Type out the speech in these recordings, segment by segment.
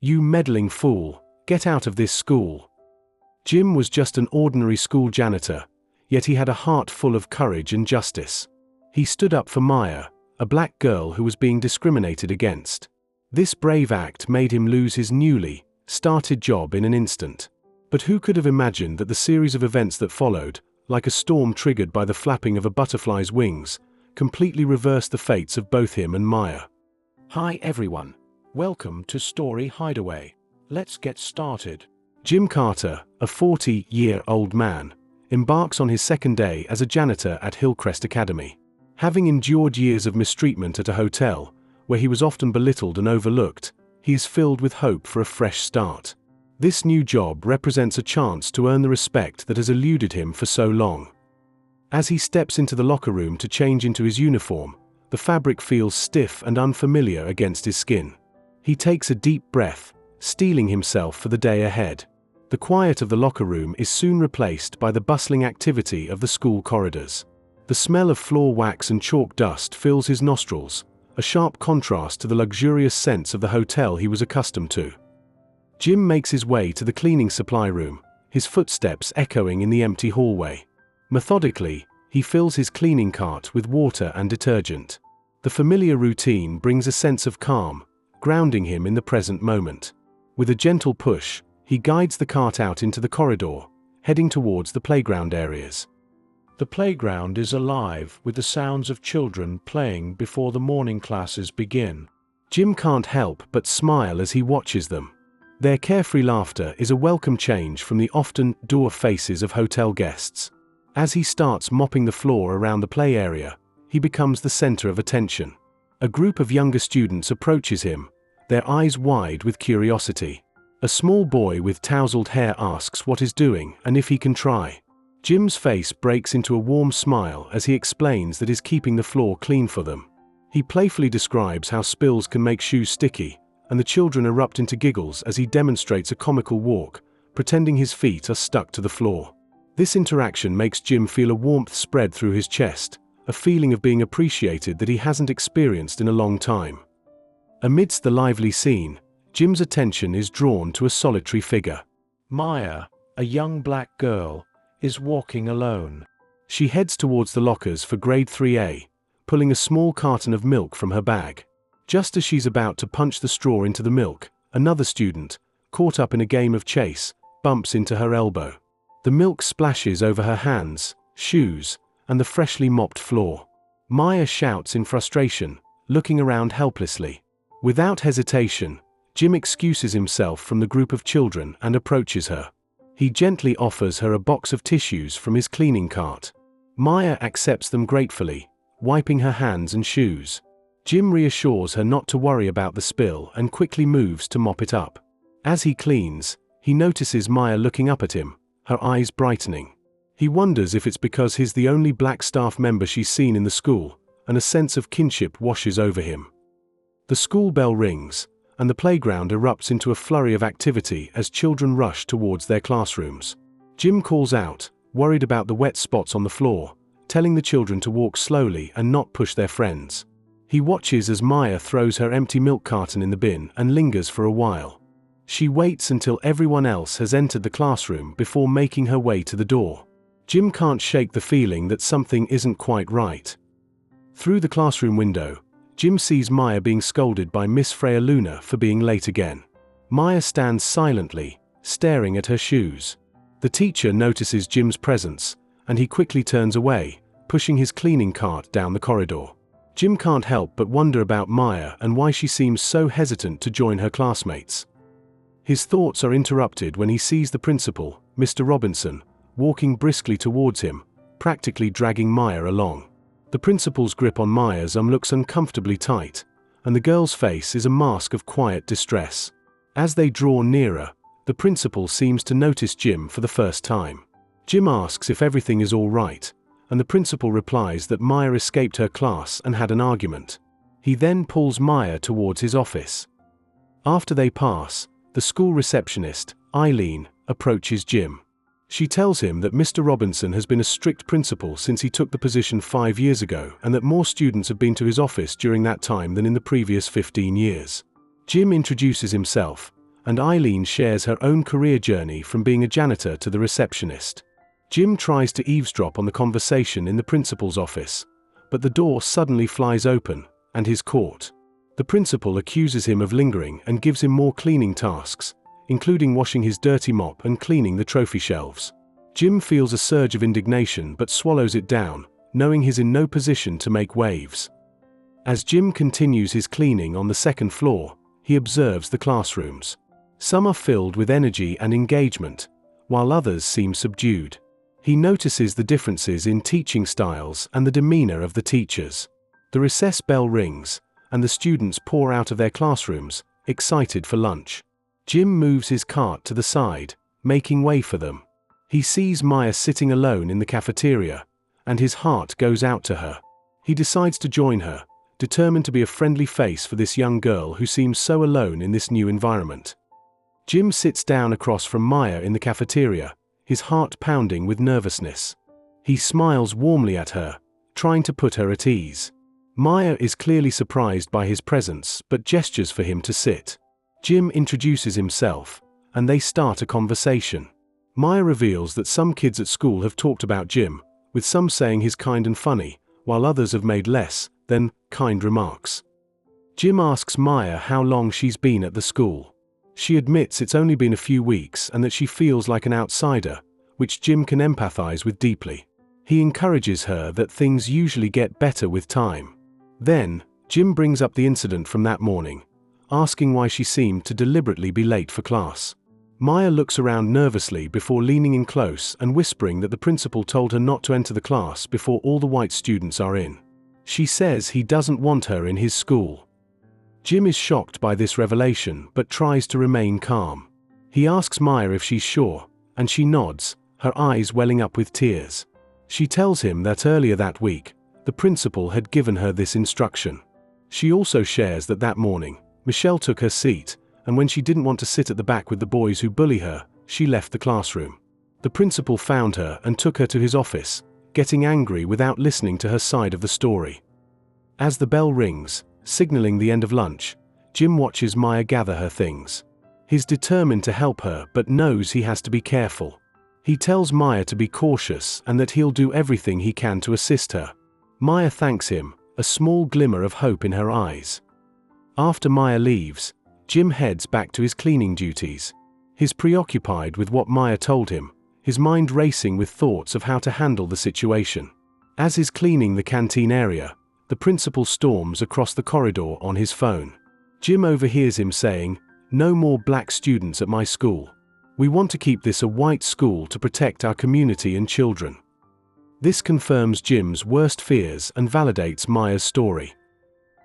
"You meddling fool, get out of this school." Jim was just an ordinary school janitor, yet he had a heart full of courage and justice. He stood up for Maya, a black girl who was being discriminated against. This brave act made him lose his newly started job in an instant. But who could have imagined that the series of events that followed, like a storm triggered by the flapping of a butterfly's wings, completely reversed the fates of both him and Maya? Hi everyone. Welcome to Story Hideaway. Let's get started. Jim Carter, a 40-year-old man, embarks on his second day as a janitor at Hillcrest Academy. Having endured years of mistreatment at a hotel, where he was often belittled and overlooked, he is filled with hope for a fresh start. This new job represents a chance to earn the respect that has eluded him for so long. As he steps into the locker room to change into his uniform, the fabric feels stiff and unfamiliar against his skin. He takes a deep breath, steeling himself for the day ahead. The quiet of the locker room is soon replaced by the bustling activity of the school corridors. The smell of floor wax and chalk dust fills his nostrils, a sharp contrast to the luxurious scents of the hotel he was accustomed to. Jim makes his way to the cleaning supply room, his footsteps echoing in the empty hallway. Methodically, he fills his cleaning cart with water and detergent. The familiar routine brings a sense of calm, grounding him in the present moment. With a gentle push, he guides the cart out into the corridor, heading towards the playground areas. The playground is alive with the sounds of children playing before the morning classes begin. Jim can't help but smile as he watches them. Their carefree laughter is a welcome change from the often dour faces of hotel guests. As he starts mopping the floor around the play area, he becomes the center of attention. A group of younger students approaches him, their eyes wide with curiosity. A small boy with tousled hair asks what he's doing and if he can try. Jim's face breaks into a warm smile as he explains that he's keeping the floor clean for them. He playfully describes how spills can make shoes sticky, and the children erupt into giggles as he demonstrates a comical walk, pretending his feet are stuck to the floor. This interaction makes Jim feel a warmth spread through his chest, a feeling of being appreciated that he hasn't experienced in a long time. Amidst the lively scene, Jim's attention is drawn to a solitary figure. Maya, a young black girl, is walking alone. She heads towards the lockers for grade 3A, pulling a small carton of milk from her bag. Just as she's about to punch the straw into the milk, another student, caught up in a game of chase, bumps into her elbow. The milk splashes over her hands, shoes, and the freshly mopped floor. Maya shouts in frustration, looking around helplessly. Without hesitation, Jim excuses himself from the group of children and approaches her. He gently offers her a box of tissues from his cleaning cart. Maya accepts them gratefully, wiping her hands and shoes. Jim reassures her not to worry about the spill and quickly moves to mop it up. As he cleans, he notices Maya looking up at him, her eyes brightening. He wonders if it's because he's the only black staff member she's seen in the school, and a sense of kinship washes over him. The school bell rings, and the playground erupts into a flurry of activity as children rush towards their classrooms. Jim calls out, worried about the wet spots on the floor, telling the children to walk slowly and not push their friends. He watches as Maya throws her empty milk carton in the bin and lingers for a while. She waits until everyone else has entered the classroom before making her way to the door. Jim can't shake the feeling that something isn't quite right. Through the classroom window, Jim sees Maya being scolded by Miss Freya Luna for being late again. Maya stands silently, staring at her shoes. The teacher notices Jim's presence, and he quickly turns away, pushing his cleaning cart down the corridor. Jim can't help but wonder about Maya and why she seems so hesitant to join her classmates. His thoughts are interrupted when he sees the principal, Mr. Robinson, walking briskly towards him, practically dragging Maya along. The principal's grip on Maya's arm looks uncomfortably tight, and the girl's face is a mask of quiet distress. As they draw nearer, the principal seems to notice Jim for the first time. Jim asks if everything is all right, and the principal replies that Maya escaped her class and had an argument. He then pulls Maya towards his office. After they pass, the school receptionist, Eileen, approaches Jim. She tells him that Mr. Robinson has been a strict principal since he took the position 5 years ago and that more students have been to his office during that time than in the previous 15 years. Jim introduces himself, and Eileen shares her own career journey from being a janitor to the receptionist. Jim tries to eavesdrop on the conversation in the principal's office, but the door suddenly flies open, and he's caught. The principal accuses him of lingering and gives him more cleaning tasks, including washing his dirty mop and cleaning the trophy shelves. Jim feels a surge of indignation but swallows it down, knowing he's in no position to make waves. As Jim continues his cleaning on the second floor, he observes the classrooms. Some are filled with energy and engagement, while others seem subdued. He notices the differences in teaching styles and the demeanor of the teachers. The recess bell rings, and the students pour out of their classrooms, excited for lunch. Jim moves his cart to the side, making way for them. He sees Maya sitting alone in the cafeteria, and his heart goes out to her. He decides to join her, determined to be a friendly face for this young girl who seems so alone in this new environment. Jim sits down across from Maya in the cafeteria, his heart pounding with nervousness. He smiles warmly at her, trying to put her at ease. Maya is clearly surprised by his presence but gestures for him to sit. Jim introduces himself, and they start a conversation. Maya reveals that some kids at school have talked about Jim, with some saying he's kind and funny, while others have made less than kind remarks. Jim asks Maya how long she's been at the school. She admits it's only been a few weeks and that she feels like an outsider, which Jim can empathize with deeply. He encourages her that things usually get better with time. Then, Jim brings up the incident from that morning, asking why she seemed to deliberately be late for class. Maya looks around nervously before leaning in close and whispering that the principal told her not to enter the class before all the white students are in. She says he doesn't want her in his school. Jim is shocked by this revelation but tries to remain calm. He asks Maya if she's sure, and she nods, her eyes welling up with tears. She tells him that earlier that week, the principal had given her this instruction. She also shares that that morning, Michelle took her seat, and when she didn't want to sit at the back with the boys who bully her, she left the classroom. The principal found her and took her to his office, getting angry without listening to her side of the story. As the bell rings, signaling the end of lunch, Jim watches Maya gather her things. He's determined to help her but knows he has to be careful. He tells Maya to be cautious and that he'll do everything he can to assist her. Maya thanks him, a small glimmer of hope in her eyes. After Maya leaves, Jim heads back to his cleaning duties. He's preoccupied with what Maya told him, his mind racing with thoughts of how to handle the situation. As he's cleaning the canteen area, the principal storms across the corridor on his phone. Jim overhears him saying, "No more black students at my school. We want to keep this a white school to protect our community and children." This confirms Jim's worst fears and validates Maya's story.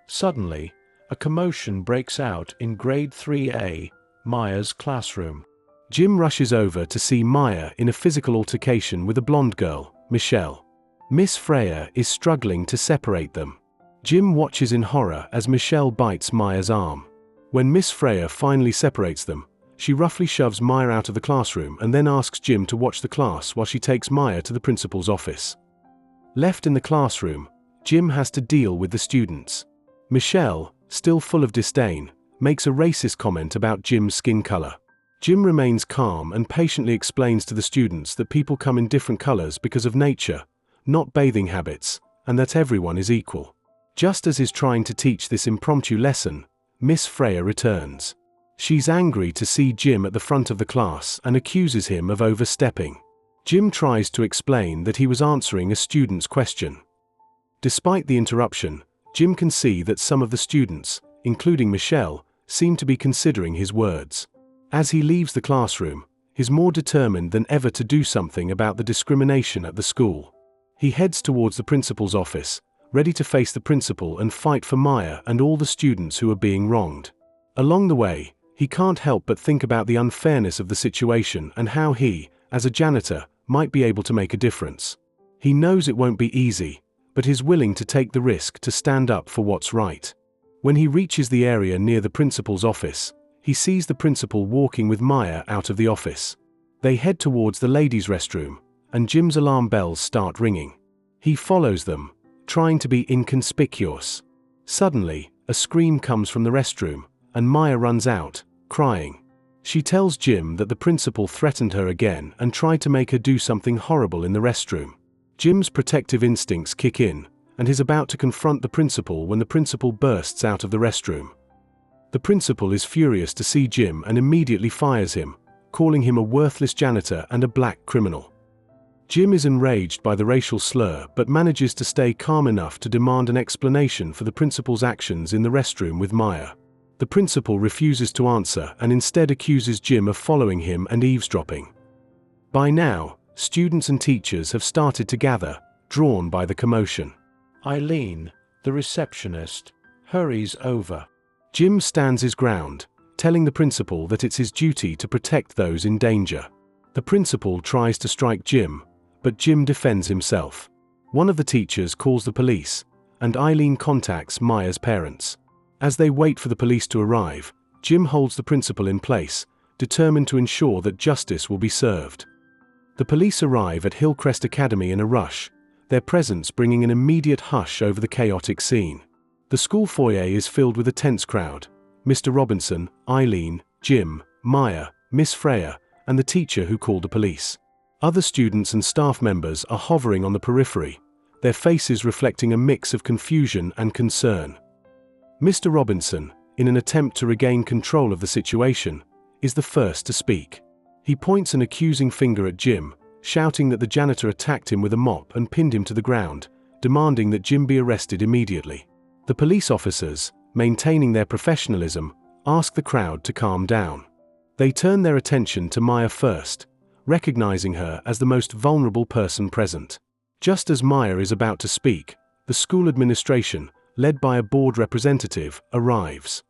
Suddenly, a commotion breaks out in grade 3A, Maya's classroom. Jim rushes over to see Maya in a physical altercation with a blonde girl, Michelle. Miss Freya is struggling to separate them. Jim watches in horror as Michelle bites Maya's arm. When Miss Freya finally separates them, she roughly shoves Maya out of the classroom and then asks Jim to watch the class while she takes Maya to the principal's office. Left in the classroom, Jim has to deal with the students. Michelle, still full of disdain, makes a racist comment about Jim's skin color. Jim remains calm and patiently explains to the students that people come in different colors because of nature, not bathing habits, and that everyone is equal. Just as he's trying to teach this impromptu lesson, Miss Freya returns. She's angry to see Jim at the front of the class and accuses him of overstepping. Jim tries to explain that he was answering a student's question. Despite the interruption, Jim can see that some of the students, including Michelle, seem to be considering his words. As he leaves the classroom, he's more determined than ever to do something about the discrimination at the school. He heads towards the principal's office, ready to face the principal and fight for Maya and all the students who are being wronged. Along the way, he can't help but think about the unfairness of the situation and how he, as a janitor, might be able to make a difference. He knows it won't be easy, but is willing to take the risk to stand up for what's right. When he reaches the area near the principal's office, he sees the principal walking with Maya out of the office. They head towards the ladies' restroom, and Jim's alarm bells start ringing. He follows them, trying to be inconspicuous. Suddenly, a scream comes from the restroom, and Maya runs out, crying. She tells Jim that the principal threatened her again and tried to make her do something horrible in the restroom. Jim's protective instincts kick in, and is about to confront the principal when the principal bursts out of the restroom. The principal is furious to see Jim and immediately fires him, calling him a worthless janitor and a black criminal. Jim is enraged by the racial slur but manages to stay calm enough to demand an explanation for the principal's actions in the restroom with Maya. The principal refuses to answer and instead accuses Jim of following him and eavesdropping. By now, students and teachers have started to gather, drawn by the commotion. Eileen, the receptionist, hurries over. Jim stands his ground, telling the principal that it's his duty to protect those in danger. The principal tries to strike Jim, but Jim defends himself. One of the teachers calls the police, and Eileen contacts Maya's parents. As they wait for the police to arrive, Jim holds the principal in place, determined to ensure that justice will be served. The police arrive at Hillcrest Academy in a rush, their presence bringing an immediate hush over the chaotic scene. The school foyer is filled with a tense crowd: Mr. Robinson, Eileen, Jim, Maya, Miss Freya, and the teacher who called the police. Other students and staff members are hovering on the periphery, their faces reflecting a mix of confusion and concern. Mr. Robinson, in an attempt to regain control of the situation, is the first to speak. He points an accusing finger at Jim, shouting that the janitor attacked him with a mop and pinned him to the ground, demanding that Jim be arrested immediately. The police officers, maintaining their professionalism, ask the crowd to calm down. They turn their attention to Maya first, recognizing her as the most vulnerable person present. Just as Maya is about to speak, the school administration, led by a board representative, arrives.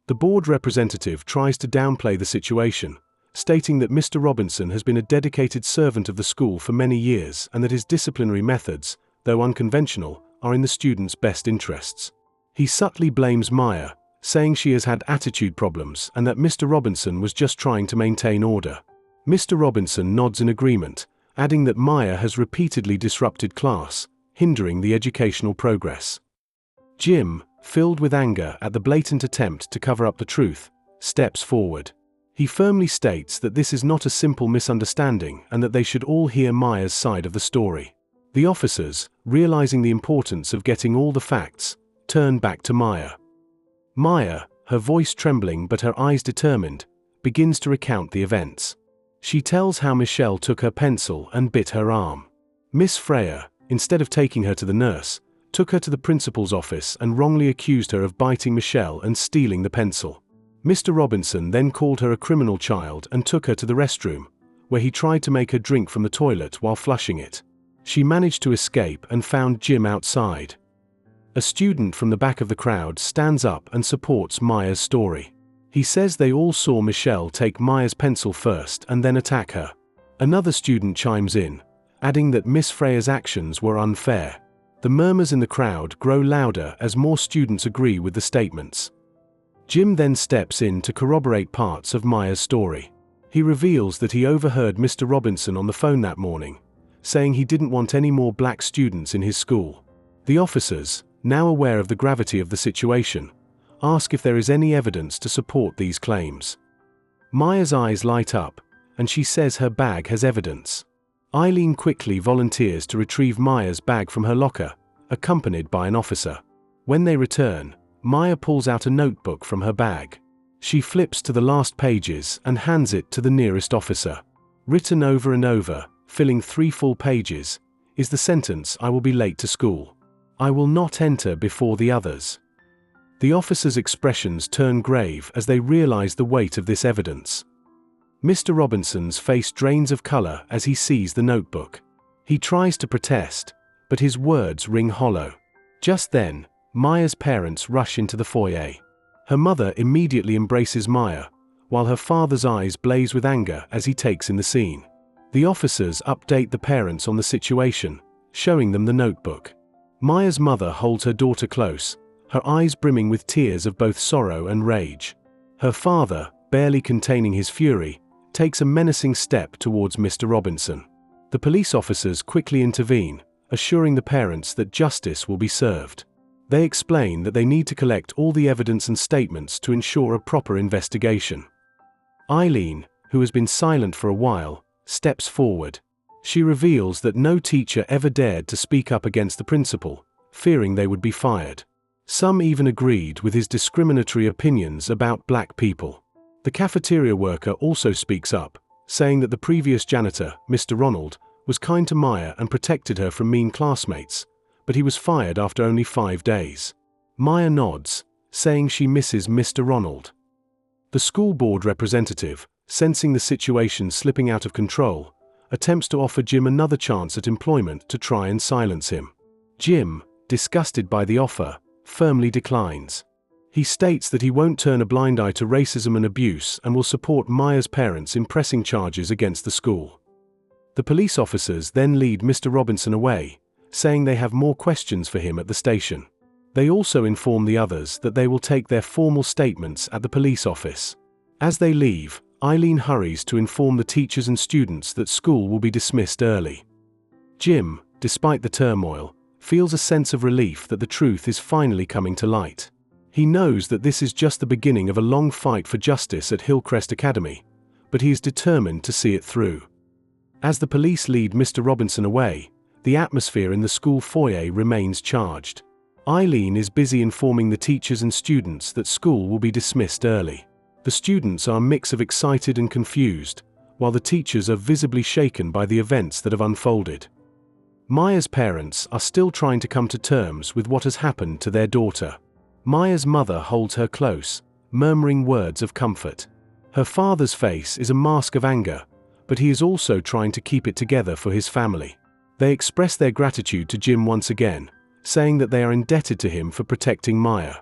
The board representative tries to downplay the situation, stating that Mr. Robinson has been a dedicated servant of the school for many years and that his disciplinary methods, though unconventional, are in the students' best interests. He subtly blames Maya, saying she has had attitude problems and that Mr. Robinson was just trying to maintain order. Mr. Robinson nods in agreement, adding that Maya has repeatedly disrupted class, hindering the educational progress. Jim, filled with anger at the blatant attempt to cover up the truth, steps forward. He firmly states that this is not a simple misunderstanding and that they should all hear Maya's side of the story. The officers, realizing the importance of getting all the facts, turn back to Maya. Maya, her voice trembling but her eyes determined, begins to recount the events. She tells how Michelle took her pencil and bit her arm. Miss Freya, instead of taking her to the nurse, took her to the principal's office and wrongly accused her of biting Michelle and stealing the pencil. Mr. Robinson then called her a criminal child and took her to the restroom, where he tried to make her drink from the toilet while flushing it. She managed to escape and found Jim outside. A student from the back of the crowd stands up and supports Maya's story. He says they all saw Michelle take Maya's pencil first and then attack her. Another student chimes in, adding that Miss Freya's actions were unfair. The murmurs in the crowd grow louder as more students agree with the statements. Jim then steps in to corroborate parts of Maya's story. He reveals that he overheard Mr. Robinson on the phone that morning, saying he didn't want any more black students in his school. The officers, now aware of the gravity of the situation, ask if there is any evidence to support these claims. Maya's eyes light up, and she says her bag has evidence. Eileen quickly volunteers to retrieve Maya's bag from her locker, accompanied by an officer. When they return, Maya pulls out a notebook from her bag. She flips to the last pages and hands it to the nearest officer. Written over and over, filling 3 full pages, is the sentence, "I will be late to school. I will not enter before the others." The officers' expressions turn grave as they realize the weight of this evidence. Mr. Robinson's face drains of color as he sees the notebook. He tries to protest, but his words ring hollow. Just then, Maya's parents rush into the foyer. Her mother immediately embraces Maya, while her father's eyes blaze with anger as he takes in the scene. The officers update the parents on the situation, showing them the notebook. Maya's mother holds her daughter close, her eyes brimming with tears of both sorrow and rage. Her father, barely containing his fury, takes a menacing step towards Mr. Robinson. The police officers quickly intervene, assuring the parents that justice will be served. They explain that they need to collect all the evidence and statements to ensure a proper investigation. Eileen, who has been silent for a while, steps forward. She reveals that no teacher ever dared to speak up against the principal, fearing they would be fired. Some even agreed with his discriminatory opinions about black people. The cafeteria worker also speaks up, saying that the previous janitor, Mr. Ronald, was kind to Maya and protected her from mean classmates, but he was fired after only 5 days. Maya nods, saying she misses Mr. Ronald. The school board representative, sensing the situation slipping out of control, attempts to offer Jim another chance at employment to try and silence him. Jim, disgusted by the offer, firmly declines. He states that he won't turn a blind eye to racism and abuse and will support Maya's parents in pressing charges against the school. The police officers then lead Mr. Robinson away, saying they have more questions for him at the station. They also inform the others that they will take their formal statements at the police office. As they leave, Eileen hurries to inform the teachers and students that school will be dismissed early. Jim, despite the turmoil, feels a sense of relief that the truth is finally coming to light. He knows that this is just the beginning of a long fight for justice at Hillcrest Academy, but he is determined to see it through. As the police lead Mr. Robinson away, the atmosphere in the school foyer remains charged. Eileen is busy informing the teachers and students that school will be dismissed early. The students are a mix of excited and confused, while the teachers are visibly shaken by the events that have unfolded. Maya's parents are still trying to come to terms with what has happened to their daughter. Maya's mother holds her close, murmuring words of comfort. Her father's face is a mask of anger, but he is also trying to keep it together for his family. They express their gratitude to Jim once again, saying that they are indebted to him for protecting Maya.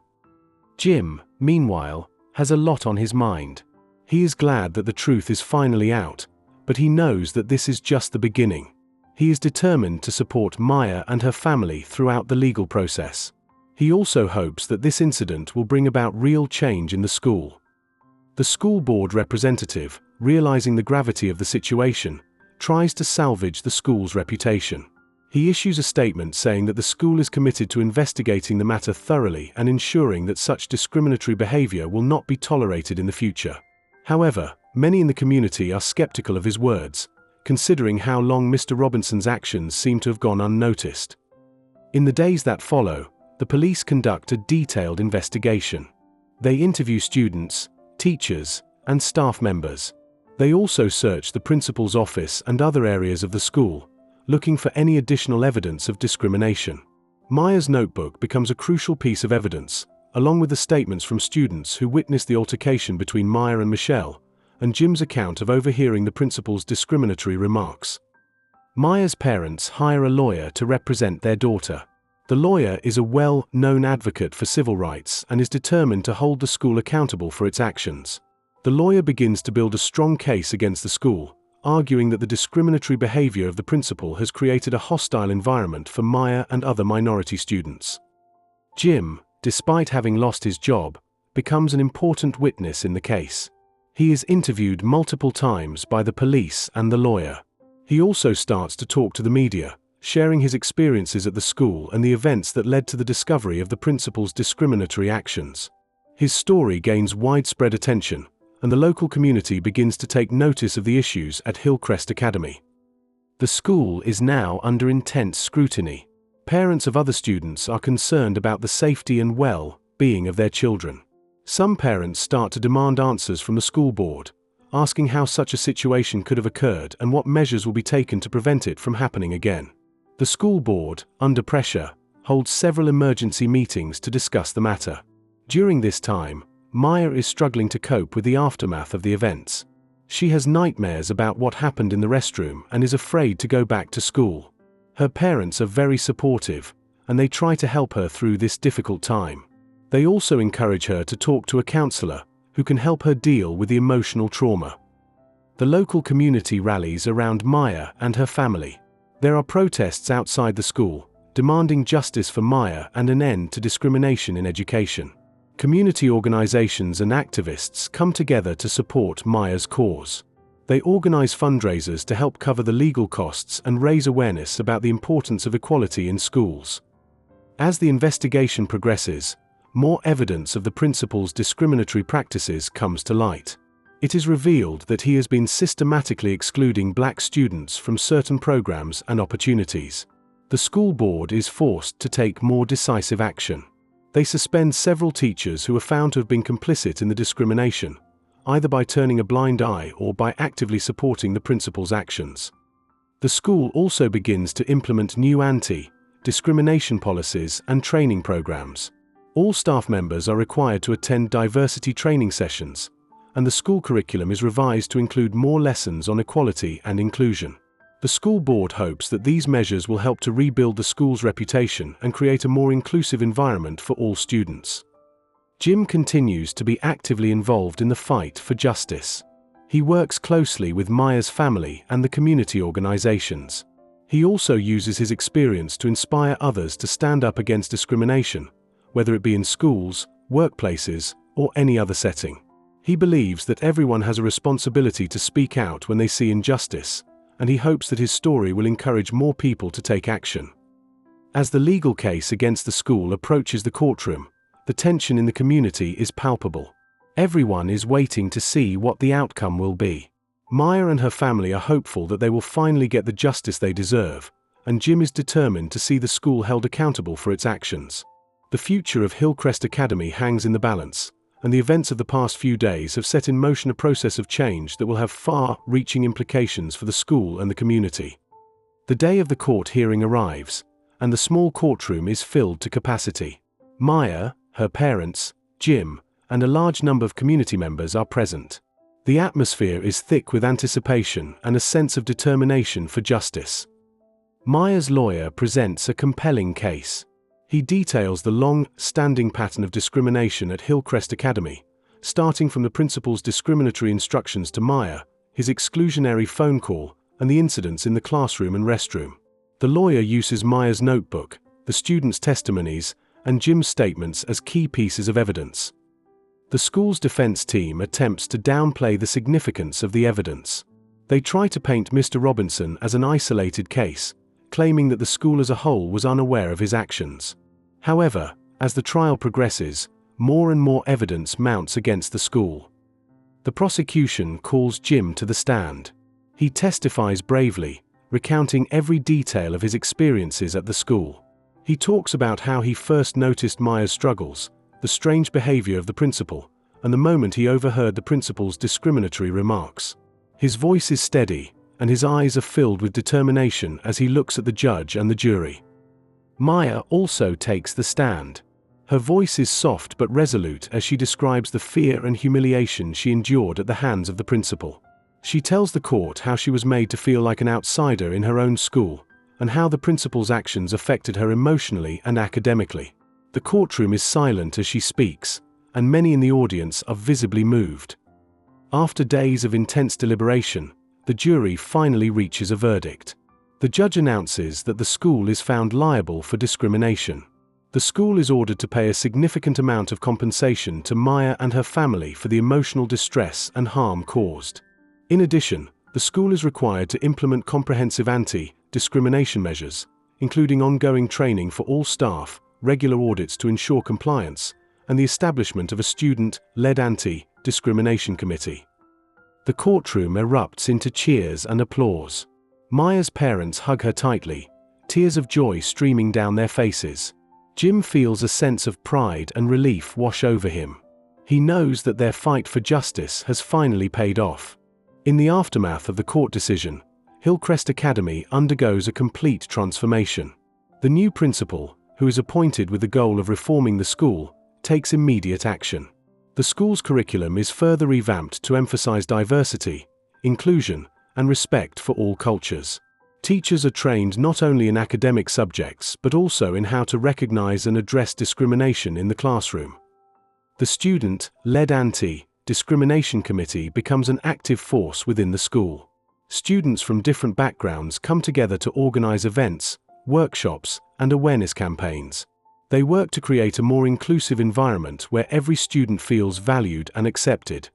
Jim, meanwhile, has a lot on his mind. He is glad that the truth is finally out, but he knows that this is just the beginning. He is determined to support Maya and her family throughout the legal process. He also hopes that this incident will bring about real change in the school. The school board representative, realizing the gravity of the situation, tries to salvage the school's reputation. He issues a statement saying that the school is committed to investigating the matter thoroughly and ensuring that such discriminatory behavior will not be tolerated in the future. However, many in the community are skeptical of his words, considering how long Mr. Robinson's actions seem to have gone unnoticed. In the days that follow, the police conduct a detailed investigation. They interview students, teachers, and staff members. They also search the principal's office and other areas of the school, looking for any additional evidence of discrimination. Maya's notebook becomes a crucial piece of evidence, along with the statements from students who witnessed the altercation between Maya and Michelle, and Jim's account of overhearing the principal's discriminatory remarks. Maya's parents hire a lawyer to represent their daughter. The lawyer is a well-known advocate for civil rights and is determined to hold the school accountable for its actions. The lawyer begins to build a strong case against the school, arguing that the discriminatory behavior of the principal has created a hostile environment for Maya and other minority students. Jim, despite having lost his job, becomes an important witness in the case. He is interviewed multiple times by the police and the lawyer. He also starts to talk to the media, sharing his experiences at the school and the events that led to the discovery of the principal's discriminatory actions. His story gains widespread attention, and the local community begins to take notice of the issues at Hillcrest Academy. The school is now under intense scrutiny. Parents of other students are concerned about the safety and well-being of their children. Some parents start to demand answers from the school board, asking how such a situation could have occurred and what measures will be taken to prevent it from happening again. The school board, under pressure, holds several emergency meetings to discuss the matter. During this time, Maya is struggling to cope with the aftermath of the events. She has nightmares about what happened in the restroom and is afraid to go back to school. Her parents are very supportive, and they try to help her through this difficult time. They also encourage her to talk to a counselor who can help her deal with the emotional trauma. The local community rallies around Maya and her family. There are protests outside the school, demanding justice for Maya and an end to discrimination in education. Community organizations and activists come together to support Maya's cause. They organize fundraisers to help cover the legal costs and raise awareness about the importance of equality in schools. As the investigation progresses, more evidence of the principal's discriminatory practices comes to light. It is revealed that he has been systematically excluding black students from certain programs and opportunities. The school board is forced to take more decisive action. They suspend several teachers who are found to have been complicit in the discrimination, either by turning a blind eye or by actively supporting the principal's actions. The school also begins to implement new anti-discrimination policies and training programs. All staff members are required to attend diversity training sessions, and the school curriculum is revised to include more lessons on equality and inclusion. The school board hopes that these measures will help to rebuild the school's reputation and create a more inclusive environment for all students. Jim continues to be actively involved in the fight for justice. He works closely with Maya's family and the community organizations. He also uses his experience to inspire others to stand up against discrimination, whether it be in schools, workplaces, or any other setting. He believes that everyone has a responsibility to speak out when they see injustice, and he hopes that his story will encourage more people to take action. As the legal case against the school approaches the courtroom, the tension in the community is palpable. Everyone is waiting to see what the outcome will be. Maya and her family are hopeful that they will finally get the justice they deserve, and Jim is determined to see the school held accountable for its actions. The future of Hillcrest Academy hangs in the balance, and the events of the past few days have set in motion a process of change that will have far-reaching implications for the school and the community. The day of the court hearing arrives, and the small courtroom is filled to capacity. Maya, her parents, Jim, and a large number of community members are present. The atmosphere is thick with anticipation and a sense of determination for justice. Maya's lawyer presents a compelling case. He details the long-standing pattern of discrimination at Hillcrest Academy, starting from the principal's discriminatory instructions to Maya, his exclusionary phone call, and the incidents in the classroom and restroom. The lawyer uses Maya's notebook, the students' testimonies, and Jim's statements as key pieces of evidence. The school's defense team attempts to downplay the significance of the evidence. They try to paint Mr. Robinson as an isolated case, claiming that the school as a whole was unaware of his actions. However, as the trial progresses, more and more evidence mounts against the school. The prosecution calls Jim to the stand. He testifies bravely, recounting every detail of his experiences at the school. He talks about how he first noticed Maya's struggles, the strange behavior of the principal, and the moment he overheard the principal's discriminatory remarks. His voice is steady, and his eyes are filled with determination as he looks at the judge and the jury. Maya also takes the stand. Her voice is soft but resolute as she describes the fear and humiliation she endured at the hands of the principal. She tells the court how she was made to feel like an outsider in her own school, and how the principal's actions affected her emotionally and academically. The courtroom is silent as she speaks, and many in the audience are visibly moved. After days of intense deliberation, the jury finally reaches a verdict. The judge announces that the school is found liable for discrimination. The school is ordered to pay a significant amount of compensation to Maya and her family for the emotional distress and harm caused. In addition, the school is required to implement comprehensive anti-discrimination measures, including ongoing training for all staff, regular audits to ensure compliance, and the establishment of a student-led anti-discrimination committee. The courtroom erupts into cheers and applause. Maya's parents hug her tightly, tears of joy streaming down their faces. Jim feels a sense of pride and relief wash over him. He knows that their fight for justice has finally paid off. In the aftermath of the court decision, Hillcrest Academy undergoes a complete transformation. The new principal, who is appointed with the goal of reforming the school, takes immediate action. The school's curriculum is further revamped to emphasize diversity, inclusion, and respect for all cultures. Teachers are trained not only in academic subjects but also in how to recognize and address discrimination in the classroom. The student-led anti-discrimination committee becomes an active force within the school. Students from different backgrounds come together to organize events, workshops, and awareness campaigns. They work to create a more inclusive environment where every student feels valued and accepted.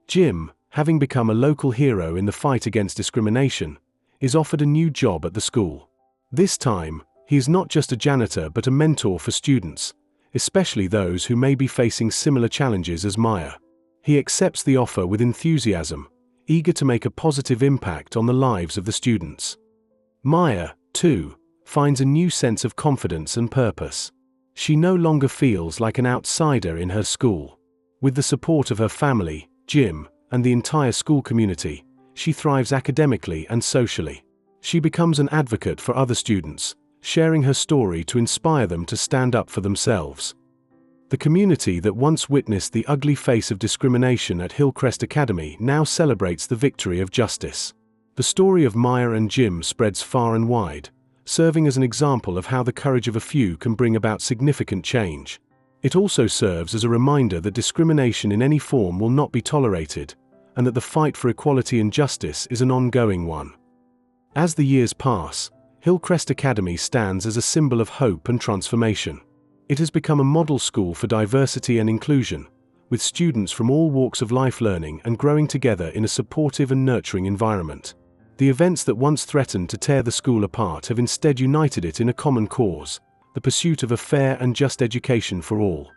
Jim, having become a local hero in the fight against discrimination, is offered a new job at the school. This time, he is not just a janitor but a mentor for students, especially those who may be facing similar challenges as Maya. He accepts the offer with enthusiasm, eager to make a positive impact on the lives of the students. Maya, too, finds a new sense of confidence and purpose. She no longer feels like an outsider in her school. With the support of her family, Jim, and the entire school community, she thrives academically and socially. She becomes an advocate for other students, sharing her story to inspire them to stand up for themselves. The community that once witnessed the ugly face of discrimination at Hillcrest Academy now celebrates the victory of justice. The story of Maya and Jim spreads far and wide, serving as an example of how the courage of a few can bring about significant change. It also serves as a reminder that discrimination in any form will not be tolerated, and that the fight for equality and justice is an ongoing one. As the years pass, Hillcrest Academy stands as a symbol of hope and transformation. It has become a model school for diversity and inclusion, with students from all walks of life learning and growing together in a supportive and nurturing environment. The events that once threatened to tear the school apart have instead united it in a common cause, the pursuit of a fair and just education for all.